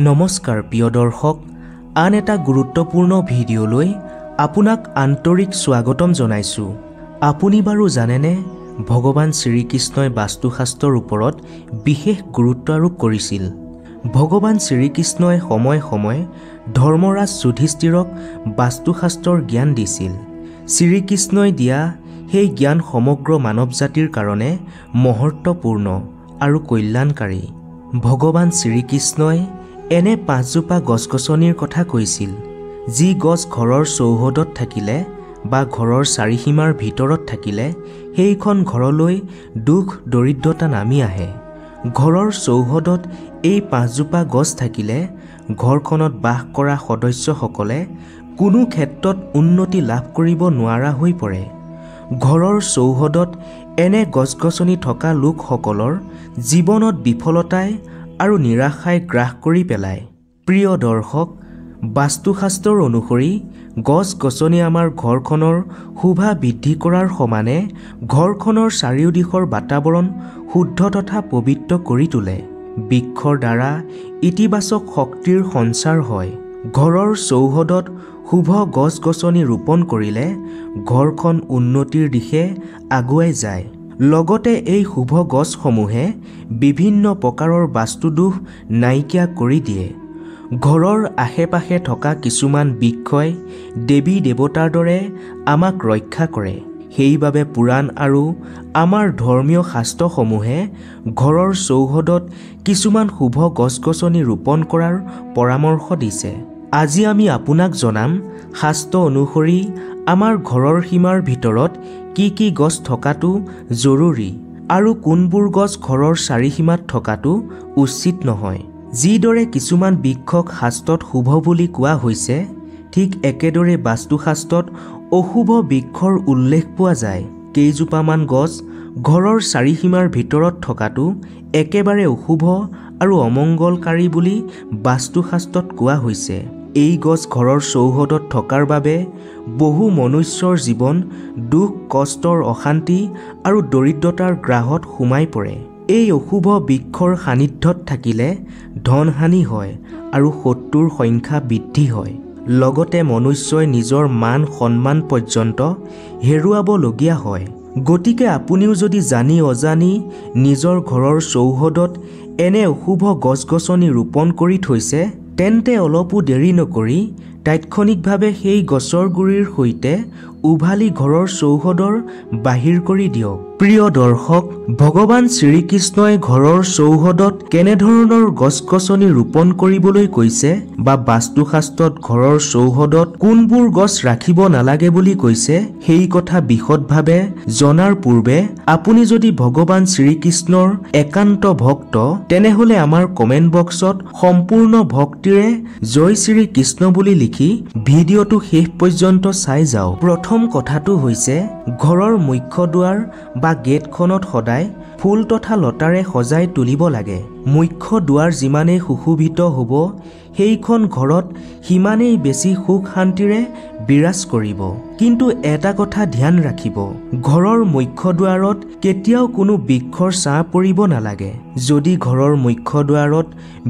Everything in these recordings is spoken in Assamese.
নমস্কাৰ প্ৰিয় দৰ্শক, আন এটা গুৰুত্বপূৰ্ণ ভিডিঅ'লৈ আপোনাক আন্তৰিক স্বাগতম জনাইছোঁ। আপুনি বাৰু জানেনে, ভগৱান শ্ৰীকৃষ্ণই বাস্তুশাস্ত্ৰৰ ওপৰত বিশেষ গুৰুত্ব আৰোপ কৰিছিল। ভগৱান শ্ৰীকৃষ্ণই সময়ে সময়ে ধৰ্মৰাজ যুধিষ্ঠিৰক বাস্তুশাস্ত্ৰৰ জ্ঞান দিছিল। শ্ৰীকৃষ্ণই দিয়া সেই জ্ঞান সমগ্ৰ মানৱ জাতিৰ কাৰণে মহত্বপূৰ্ণ আৰু কল্যাণকাৰী। ভগৱান শ্ৰীকৃষ্ণই এনে 5জোপা গছ-গছনিৰ কথা কৈছিল, যি গছ ঘৰৰ চৌহদত থাকিলে বা ঘৰৰ চাৰিসীমাৰ ভিতৰত থাকিলে সেইখন ঘৰলৈ দুখ দৰিদ্ৰতা নামি আহে। ঘৰৰ চৌহদত এই 5জোপা গছ থাকিলে ঘৰখনত বাস কৰা সদস্যসকলে কোনো ক্ষেত্ৰত উন্নতি লাভ কৰিব নোৱাৰা হৈ পৰে। ঘৰৰ চৌহদত এনে গছ-গছনি থকা লোকসকলৰ জীৱনত বিফলতাই আৰু নিৰাশাই গ্ৰাস কৰি পেলায়। প্ৰিয় দৰ্শক, বাস্তুশাস্ত্ৰৰ অনুসৰি গছ-গছনি আমাৰ ঘৰখনৰ শোভা বৃদ্ধি কৰাৰ সমানে ঘৰখনৰ চাৰিওদিশৰ বাতাৱৰণ শুদ্ধ তথা পবিত্ৰ কৰি তোলে। বৃক্ষৰ দ্বাৰা ইতিবাচক শক্তিৰ সঞ্চাৰ হয়। ঘৰৰ চৌহদত শুভ গছ-গছনি ৰোপণ কৰিলে ঘৰখন উন্নতিৰ দিশে আগুৱাই যায়। লগতে এই শুভ গছসমূহে বিভিন্ন প্ৰকাৰৰ বাস্তুদোষ নাইকিয়া কৰি দিয়ে। ঘৰৰ আশে-পাশে থকা কিছুমান বৃক্ষই দেৱী দেৱতাৰ দৰে আমাক ৰক্ষা কৰে। সেইবাবে পুৰাণ আৰু আমাৰ ধৰ্মীয় শাস্ত্ৰসমূহে ঘৰৰ চৌহদত কিছুমান শুভ গছ-গছনি ৰোপণ কৰাৰ পৰামৰ্শ দিছে। আজি আমি আপোনাক জনাম, শাস্ত্ৰ অনুসৰি আমাৰ ঘৰৰ সীমাৰ ভিতৰত কি কি গছ থকাটো জৰুৰী আৰু কোনবোৰ গছ ঘৰৰ চাৰিসীমাত থকাটো উচিত নহয়। যিদৰে কিছুমান বৃক্ষক শাস্ত্ৰত শুভ বুলি কোৱা হৈছে, ঠিক একেদৰে বাস্তুশাস্ত্ৰত অশুভ বৃক্ষৰ উল্লেখ পোৱা যায়। কেইজোপামান গছ ঘৰৰ চাৰিসীমাৰ ভিতৰত থকাটো একেবাৰে অশুভ আৰু অমংগলকাৰী বুলি বাস্তুশাস্ত্ৰত কোৱা হৈছে। এই গছ ঘৰৰ চৌহদত থকাৰ বাবে বহু মনুষ্যৰ জীৱন দুখ, কষ্টৰ, অশান্তি আৰু দৰিদ্ৰতাৰ গ্ৰাহত সোমাই পৰে। এই অশুভ বৃক্ষৰ সান্নিধ্যত থাকিলে ধনহানি হয় আৰু শত্ৰুৰ সংখ্যা বৃদ্ধি হয়। লগতে মনুষ্যই নিজৰ মান সন্মান পৰ্যন্ত হেৰুৱাবলগীয়া হয়। গতিকে আপুনিও যদি জানি অজানি নিজৰ ঘৰৰ চৌহদত এনে অশুভ গছ-গছনি ৰোপণ কৰি থৈছে, তেন্তে অলপো দেৰি নকৰি তাৎক্ষণিকভাৱে সেই গছৰ গুৰিৰ সৈতে উভালি ঘৰৰ চৌহদৰ বাহিৰ কৰি দিয়ক। প্ৰিয় দৰ্শক, ভগৱান শ্ৰীকৃষ্ণই ঘৰৰ চৌহদত কেনেধৰণৰ গছ-গছনি ৰোপণ কৰিবলৈ কৈছে বা বাস্তুশাস্ত্ৰত ঘৰৰ চৌহদত কোনবোৰ গছ ৰাখিব নালাগে বুলি কৈছে, সেই কথা বিশদভাৱে জনাৰ পূৰ্বে আপুনি যদি ভগৱান শ্ৰীকৃষ্ণৰ একান্ত ভক্ত, তেনেহলে আমাৰ কমেণ্ট বক্সত সম্পূৰ্ণ ভক্তিৰে জয় শ্ৰীকৃষ্ণ বুলি লিখি ভিডিঅ'টো শেষ পৰ্যন্ত চাই যাওক। প্ৰথম কথাটো হৈছে, ঘৰৰ মুখ্য দুৱাৰ বা গেটখনত সদায় ফুল তথা লতাৰে সজাই তুলিব লাগে। মুখ্য দুৱাৰ যিমানেই সুশোভিত হ'ব, সেইখন ঘৰত সিমানেই বেছি সুখ শান্তিৰে বিৰাজ কৰিব। কিন্তু এটা কথা ধ্যান ৰাখিব, ঘৰৰ মুখ্য দুৱাৰত কেতিয়াও কোনো বৃক্ষৰ ছাঁ পৰিব নালাগে। যদি ঘৰৰ মুখ্য দুৱাৰত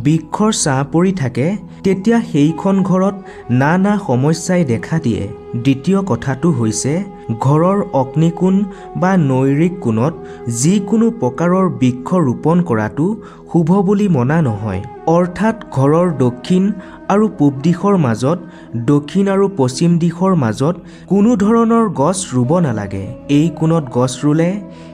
বৃক্ষৰ ছাঁ পৰি থাকে, তেতিয়া সেইখন ঘৰত নানা সমস্যাই দেখা দিয়ে। দ্বিতীয় কথাটো হৈছে, ঘৰৰ অগ্নিকোণ বা নৈৰিক কোণত যিকোনো প্ৰকাৰৰ বৃক্ষ ৰোপণ কৰাটো শুভ বুলি মনা নহয়। অৰ্থাৎ ঘৰৰ দক্ষিণ আৰু পূব দিশৰ মাজত, দক্ষিণ আৰু পশ্চিম দিশৰ মাজত কোনো ধৰণৰ গছ ৰুব নালাগে। এই কোণত গছ ৰুলে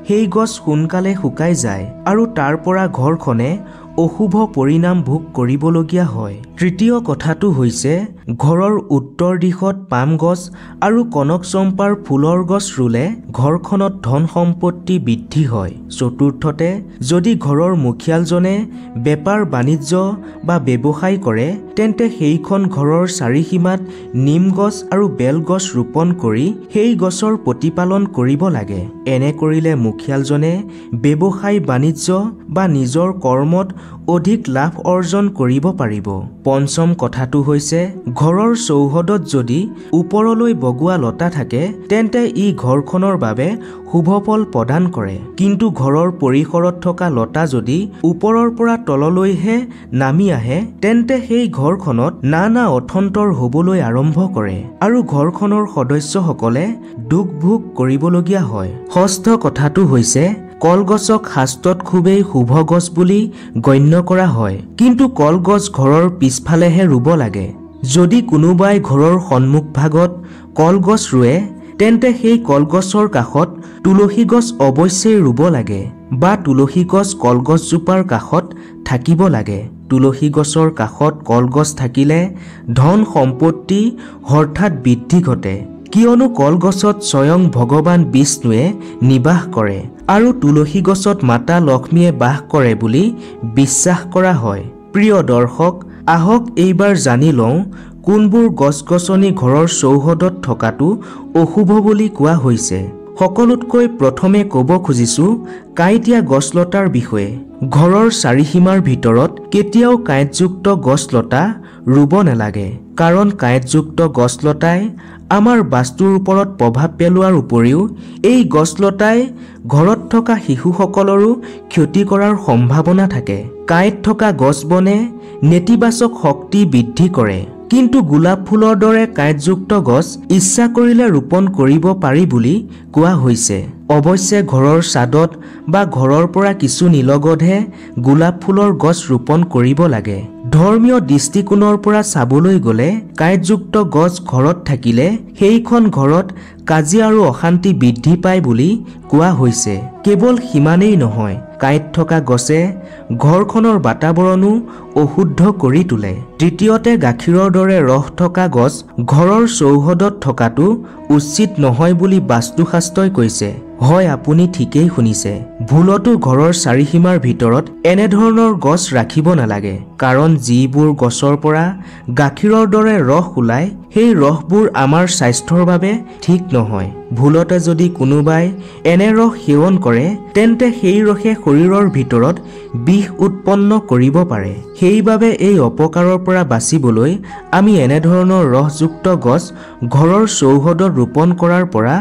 সেই গছ সোনকালে শুকাই যায় আৰু তাৰ পৰা ঘৰখনে অশুভ পৰিণাম ভোগ কৰিবলগীয়া হয়। তৃতীয় কথাটো হৈছে, ঘৰৰ উত্তৰ দিশত পাম গছ আৰু কনক চম্পাৰ ফুলৰ গছ ৰুলে ঘৰখনত ধন সম্পত্তি বৃদ্ধি হয়। চতুৰ্থতে, যদি ঘৰৰ মুখিয়ালজনে বেপাৰ বাণিজ্য বা ব্যৱসায় কৰে, তেন্তে সেইখন ঘৰৰ চাৰিসীমাত নিম গছ আৰু বেল গছ ৰোপণ কৰি সেই গছৰ প্ৰতিপালন কৰিব লাগে। এনে কৰিলে মুখিয়ালজনে ব্যৱসায় বাণিজ্য বা নিজৰ কৰ্মত অধিক লাভ অৰ্জন কৰিব পাৰিব। পঞ্চম কথাটো হৈছে ঘৰৰ চৌহদত যদি ওপৰলৈ বগোৱা লতা থাকে তেন্তে ই ঘৰখনৰ বাবে শুভ ফল প্ৰদান কৰে। কিন্তু ঘৰৰ পৰিসৰত থকা লতা যদি ওপৰৰ পৰা তললৈহে নামি আহে তেন্তে সেই ঘৰখনত নানা অথন্তৰ হ'বলৈ আৰম্ভ কৰে আৰু ঘৰখনৰ সদস্যসকলে দুখ ভোগ কৰিবলগীয়া হয়। ষষ্ঠ কথাটো হৈছে কলগছক শাস্ত্ৰত খুবেই শুভ গছ বুলি গণ্য কৰা হয়, কিন্তু কলগছ ঘৰৰ পিছফালেহে ৰুব লাগে। যদি কোনোবাই ঘৰৰ সন্মুখ ভাগত কলগছ ৰুৱে তেন্তে সেই কলগছৰ কাষত তুলসী গছ অৱশ্যেই ৰুব লাগে বা তুলসী গছ কলগছজোপাৰ কাষত থাকিব লাগে। তুলসী গছৰ কাষত কলগছ থাকিলে ধন সম্পত্তি হঠাৎ বৃদ্ধি ঘটে, কিয়নো কলগছত স্বয়ং ভগৱান বিষ্ণুৱে নিবাস কৰে আৰু তুলসী গছত মাতা লক্ষ্মীয়ে বাস কৰে বুলি বিশ্বাস কৰা হয়। প্ৰিয় দৰ্শক, আহক এইবাৰ জানি লওঁ কোনবোৰ গছ-গছনি ঘৰৰ চৌহদত থকাটো অশুভ বুলি কোৱা হৈছে। সকলোতকৈ প্ৰথমে ক'ব খুজিছো কাঁইটীয়া গছলতাৰ বিষয়ে। ঘৰৰ চাৰিসীমাৰ ভিতৰত কেতিয়াও কাঁইটযুক্ত গছলতা ৰুব নালাগে, কাৰণ কাঁইটযুক্ত গছলতাই আমাৰ বাস্তুৰ ওপৰত প্ৰভাৱ পেলোৱাৰ উপৰিও এই গছলতাই ঘৰত থকা শিশুসকলৰো ক্ষতি কৰাৰ সম্ভাৱনা থাকে। কাঁইট থকা গছ বনে নেতিবাচক শক্তি বৃদ্ধি কৰে, কিন্তু গোলাপ ফুলৰ দৰে কাঁইটযুক্ত গছ ইচ্ছা কৰিলে ৰোপণ কৰিব পাৰি বুলি কোৱা হৈছে। অৱশ্যে ঘৰৰ ছাদত বা ঘৰৰ পৰা কিছু নিলগতহে গোলাপ ফুলৰ গছ ৰোপণ কৰিব লাগে। ধৰ্মীয় দৃষ্টিকোণৰ পৰা চাবলৈ গ'লে কাঁইটযুক্ত গছ ঘৰত থাকিলে সেইখন ঘৰত কাজিয়া আৰু অশান্তি বৃদ্ধি পায় বুলি কোৱা হৈছে। কেৱল সিমানেই নহয়, কাঁইট থকা গছে ঘৰখনৰ বাতাবৰণো অশুদ্ধ কৰি তোলে। তৃতীয়তে, গাখীৰৰ দৰে ৰস থকা গছ ঘৰৰ চৌহদত থকাটো উচিত নহয় বুলি বাস্তুশাস্ত্ৰই কৈছে। হয়, আপুনি ঠিকেই শুনিছে। ভুলতো ঘৰৰ চাৰিসীমাৰ ভিতৰত এনেধৰণৰ গছ ৰাখিব নালাগে, কাৰণ যিবোৰ গছৰ পৰা গাখীৰৰ দৰে ৰস ওলায় সেই ৰসবোৰ আমাৰ স্বাস্থ্যৰ বাবে ঠিক নহয়। ভুলতে যদি কোনোবাই এনে ৰস সেৱন কৰে তেন্তে সেই ৰসে শৰীৰৰ ভিতৰত বিষ উৎপন্ন কৰিব পাৰে। সেইবাবে এই অপকাৰৰ পৰা বাচিবলৈ আমি এনেধৰণৰ ৰসযুক্ত গছ ঘৰৰ চৌহদত ৰোপণ কৰাৰ পৰা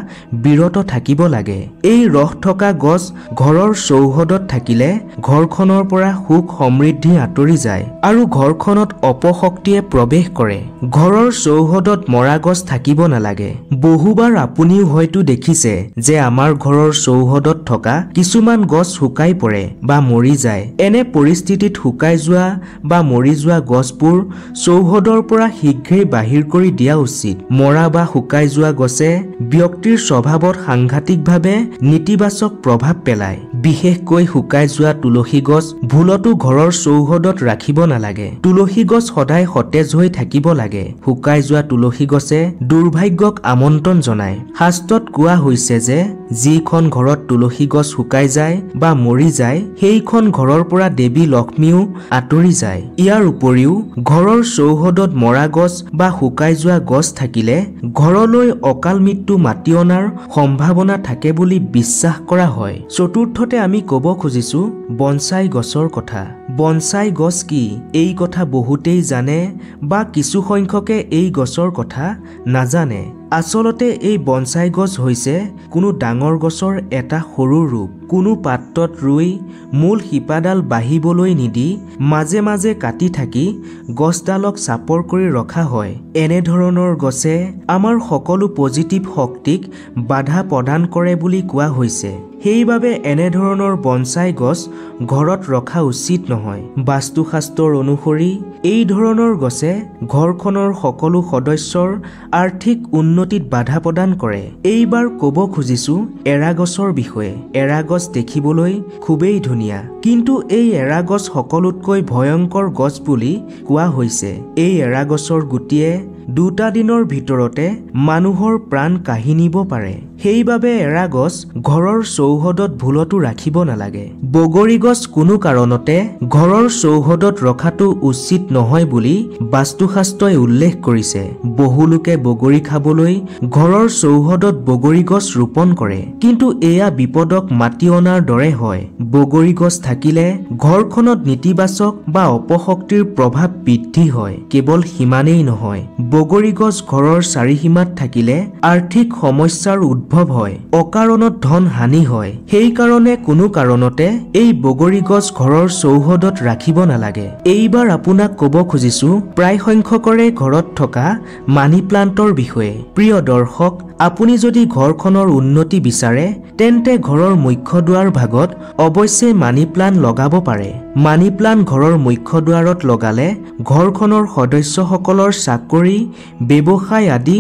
বিৰত থাকিব লাগে। এই ৰস থকা গছ ঘৰৰ চৌহদত থাকিলে ঘৰখনৰ পৰা সুখ সমৃদ্ধি আঁতৰি যায় আৰু ঘৰখনত অপশক্তিয়ে প্ৰৱেশ কৰে। ঘৰৰ চৌহদত মৰা গছ থাকিব নালাগে। বহুবাৰ আপুনিও হয়তো দেখিছে যে আমাৰ ঘৰৰ চৌহদত থকা কিছুমান গছ শুকাই পৰে বা মৰি যায়। এনে পৰিস্থিতিত শুকাই যোৱা বা মৰি যোৱা গছবোৰ চৌহদৰ পৰা শীঘ্ৰেই বাহিৰ কৰি দিয়া উচিত। মৰা বা শুকাই যোৱা গছে ব্যক্তিৰ স্বভাৱত সাংঘাতিকভাৱে নেতিবাচক প্ৰভাৱ পেলায়। বিশেষকৈ শুকাই যোৱা তুলসী গছ ভুলতো ঘৰৰ চৌহদত ৰাখিব নালাগে। তুলসী গছ সদায় সতেজ হৈ থাকিব লাগে। শুকাই যোৱা তুলসী গছে দুৰ্ভাগ্যক আমন্ত্ৰণ জনায়। শাস্ত্ৰত কোৱা হৈছে যে যিখন ঘৰত তুলসী গছ শুকাই যায় বা মৰি যায় সেইখন ঘৰৰ পৰা দেৱী লক্ষ্মীও আঁতৰি যায়। ইয়াৰ উপৰিও ঘৰৰ চৌহদত মৰা গছ বা শুকাই যোৱা গছ থাকিলে ঘৰলৈ অকাল মৃত্যু মাতি অনাৰ সম্ভাৱনা থাকে বুলি বিশ্বাস কৰা হয়। চতুৰ্থতে আমি ক'ব খুজিছো বনসাই গছৰ কথা। বনসাই গছ কি এই কথা বহুতেই জানে বা কিছু সংখ্যকে এই গছৰ কথা নাজানে। আচলতে এই বনসাই গছ হৈছে কোনো ডাঙৰ গছৰ এটা সৰু ৰূপ। কোনো পাত্ৰত ৰুই মূল শিপাডাল বাঢ়িবলৈ নিদি মাজে মাজে কাটি থাকি গছডালক চাপৰ কৰি ৰখা হয়। এনেধৰণৰ গছে আমাৰ সকলো পজিটিভ শক্তিক বাধা প্ৰদান কৰে বুলি কোৱা হৈছে। সেইবাবে এনেধৰণৰ বনসাই গছ ঘৰত ৰখা উচিত নহয়। বাস্তুশাস্ত্ৰৰ অনুসৰি এই ধৰণৰ গছে ঘৰখনৰ সকলো সদস্যৰ আৰ্থিক উন্নতিত বাধা প্ৰদান কৰে। এইবাৰ ক'ব খুজিছো এৰা গছৰ বিষয়ে। এৰা গছ দেখিবলৈ খুবেই ধুনীয়া, কিন্তু এই এৰা গছ সকলোতকৈ ভয়ংকৰ গছ বুলি কোৱা হৈছে। এই এৰা গছৰ গুটিয়ে 2টা দিনৰ ভিতৰতে মানুহৰ প্ৰাণ কাঢ়ি নিব পাৰে। সেইবাবে এৰা গছ ঘৰৰ চৌহদত ভুলতো ৰাখিব নালাগে। বগৰী গছ কোনো কাৰণতে ঘৰৰ চৌহদত ৰখাটো উচিত নহয় বুলি বাস্তুশাস্ত্ৰই উল্লেখ কৰিছে। বহু লোকে বগৰী খাবলৈ ঘৰৰ চৌহদত বগৰী গছ ৰোপণ কৰে, কিন্তু এয়া বিপদক মাতি অনাৰ দৰে হয়। বগৰী গছ থাকিলে ঘৰখনত নেতিবাচক বা অপশক্তিৰ প্ৰভাৱ বৃদ্ধি হয়। কেৱল সিমানেই নহয়, বগৰী গছ ঘৰৰ চাৰিসীমাত থাকিলে আৰ্থিক সমস্যাৰ উদ্ভৱ হয়, অকাৰণত ধন হানি হয়। সেইকাৰণে কোনো কাৰণতে এই বগৰী গছ ঘৰৰ চৌহদত ৰাখিব নালাগে। এইবাৰ আপোনাক ক'ব খুজিছো প্ৰায় সংখ্যকৰে ঘৰত থকা মানি প্লান্টৰ বিষয়ে। প্ৰিয় দৰ্শক, আপুনি যদি ঘৰখনৰ উন্নতি বিচাৰে তেন্তে ঘৰৰ মুখ্য দুৱাৰ ভাগত অৱশ্যে মানি প্লান্ট লগাব পাৰে। মানি প্লান্ট ঘৰৰ মুখ্য দুৱাৰত লগালে ঘৰখনৰ সদস্যসকলৰ চাকৰি, ব্যৱসায় আদি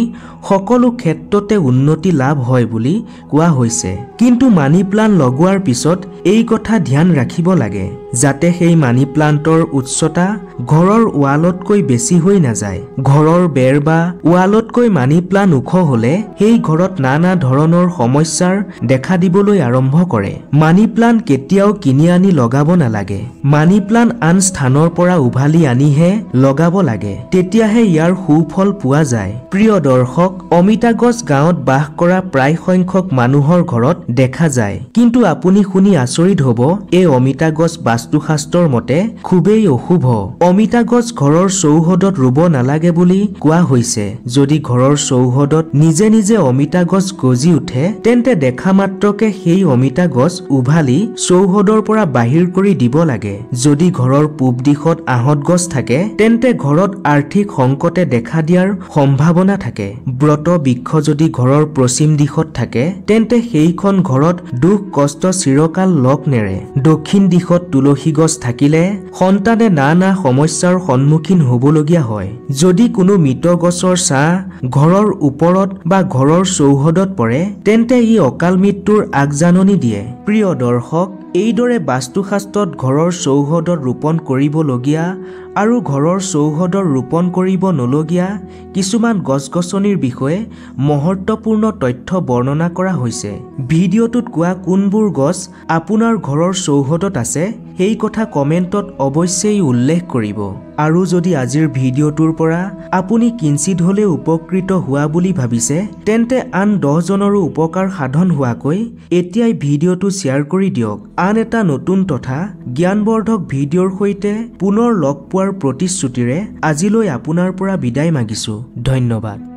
সকলো ক্ষেত্ৰতে উন্নতি লাভ হয় বুলি কোৱা হৈছে। কিন্তু মানি প্লান্ট লগোৱাৰ পিছত এই কথা ধ্যান ৰাখিব লাগে যাতে সেই মানি প্লান্টৰ উচ্চতা ঘৰৰ ৱালতকৈ বেছি হৈ নাযায়। ঘৰৰ বেৰ বা ৱালতকৈ মানি প্লান্ট ওখ হলে সেই ঘৰত নানা ধৰণৰ সমস্যাৰ দেখা দিবলৈ আৰম্ভ কৰে। মানি প্লান্ট কেতিয়াও কিনি আনি লগাব নালাগে। মানি প্লান্ট আন স্থানৰ পৰা উভালি আনিহে লগাব লাগে, তেতিয়াহে ইয়াৰ সুফল পোৱা যায়। প্ৰিয় দৰ্শক, অমিতা গছ গাঁৱত বাস কৰা প্ৰায় সংখ্যক মানুহৰ ঘৰত দেখা যায়, কিন্তু আপুনি শুনি আচৰিত হ'ব এই অমিতা গছ বাস্তুশাস্ত্ৰৰ মতে খুবেই অশুভ। অমিতা গছ ঘৰৰ চৌহদত ৰুব নালাগে বুলি কোৱা হৈছে। যদি ঘৰৰ চৌহদত নিজে নিজে অমিতা গছ গজি উঠে তেন্তে দেখা মাত্ৰকে সেই অমিতা গছ উভালি চৌহদৰ পৰা বাহিৰ কৰি দিব লাগে। যদি ঘৰৰ পূব দিশত আহঁত গছ থাকে তেন্তে ঘৰত আৰ্থিক সংকটে দেখা দিয়াৰ সম্ভাৱনা থাকে। ব্ৰত বৃক্ষ যদি ঘৰৰ পশ্চিম দিশত থাকে তেন্তে সেইখন ঘৰত দুখ কষ্ট চিৰকাল লগ নেৰে। দক্ষিণ দিশত তুলসী গছ থাকিলে সন্তানে নানা সমস্যাৰ সন্মুখীন হ'বলগীয়া হয়। যদি কোনো মৃত গছৰ ছাঁ ঘৰৰ ওপৰত বা ঘৰৰ চৌহদত পৰে তেন্তে ই অকাল মৃত্যুৰ আগজাননী দিয়ে। প্ৰিয় দৰ্শক, এইদৰে বাস্তুশাস্ত্ৰত ঘৰৰ চৌহদত ৰোপণ কৰিবলগীয়া আৰু ঘৰৰ চৌহদত ৰোপণ কৰিব নলগীয়া কিছুমান গছ-গছনিৰ বিষয়ে মহত্বপূৰ্ণ তথ্য বৰ্ণনা কৰা হৈছে। ভিডিঅ'টোত কোৱা কোনবোৰ গছ আপোনাৰ ঘৰৰ চৌহদত আছে সেই কথা কমেণ্টত অৱশ্যেই উল্লেখ কৰিব। আৰু যদি আজিৰ ভিডিঅ'টোৰ পৰা আপুনি কিঞ্চিত হ'লেও উপকৃত হোৱা বুলি ভাবিছে তেন্তে আন 10 জনৰো উপকাৰ সাধন হোৱাকৈ এতিয়াই ভিডিঅ'টো শ্বেয়াৰ কৰি দিয়ক। আন এটা নতুন তথা জ্ঞানবৰ্ধক ভিডিঅ'ৰ সৈতে পুনৰ লগ পোৱাৰ প্ৰতিশ্ৰুতিৰে আজিলৈ আপোনাৰ পৰা বিদায় মাগিছো। ধন্যবাদ।